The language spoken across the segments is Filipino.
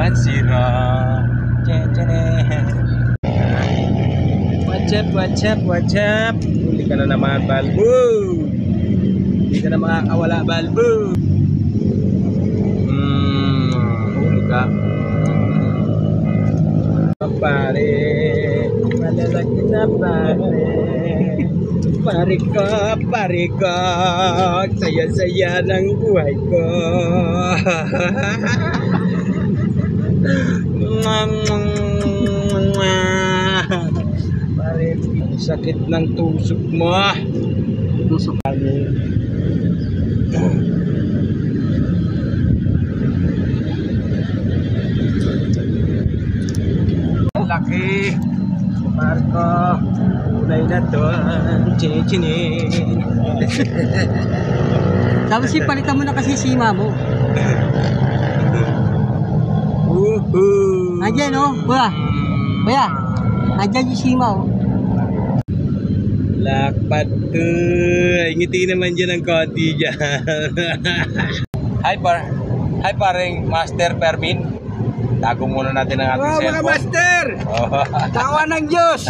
What's up? Hindi ka na naman, Balbo. Hindi ka na makakawala, Balbo. Huli ka. Pare, malalaki na pare. Pare ko, saya-saya ng buhay ko. Pare, sakit ng tusok mo. Tusok kami. Laki. Pare ko, ulay na doon. Chinin. Tapos ipalitan mo na kasi sima mo. Andiyan oh, Kuya. Andiyan yung sima oh. Lakpat to. Ngiti naman dyan ang konti dyan. Hi paring Master Permin. Tago muna natin ang ating cellphone. Mga master! Tawa ng Diyos!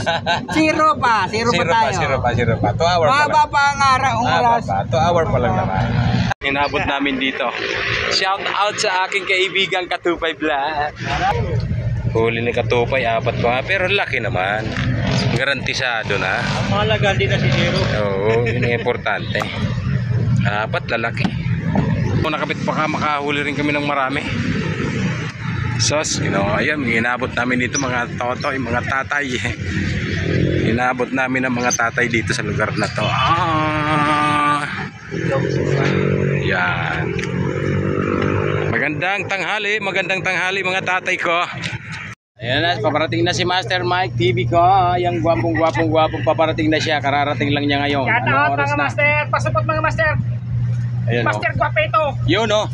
Zero pa tayo. Zero pa. 2 hour pa lang. Maba pa ang oras. 2 hour pa lang naman. Inabot namin dito. Shout out sa aking kaibigang Katupay Vlog. Huli ni Katupay, 4 pa nga. Pero laki naman. Garantisado na. Ang mahalaga din na si Zero. Oo, yun ang importante. 4 lalaki. Kung nakapit pa ka, makahuli rin kami ng marami. Sos, ayan, inabot namin dito mga totoy, mga tatay. Inabot namin ang mga tatay dito sa lugar na to. Yan. Magandang tanghali mga tatay ko. Ayan na, paparating na si Master Mike TV ko. Yung gwapong paparating na siya. Kararating lang niya ngayon. Anong oras na? Master, pasupot mga master. Ayan, Master Guapeto. Yun o.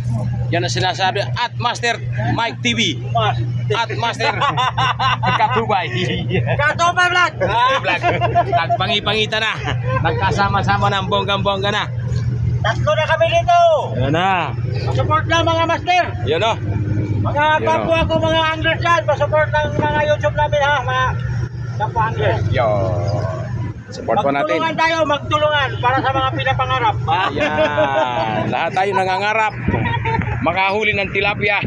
Yan ang sinasabi. At Master Mike TV. At Master Katubay. Katubay Vlog. Nagpangi-pangita na. Nagkasama-sama ng bonggang-bongga na. Tatlo na kami dito. Ayan na. Support lang mga master. Yan o. Mga kapwa ko mga anglers dyan. Pasupport ng mga YouTube namin ha. Mga kapwa anglers. Yo. Support po natin. Magtulungan para sa mga pinapangarap. Ayan. Lahat tayo nangangarap. Makahuli ng tilapia.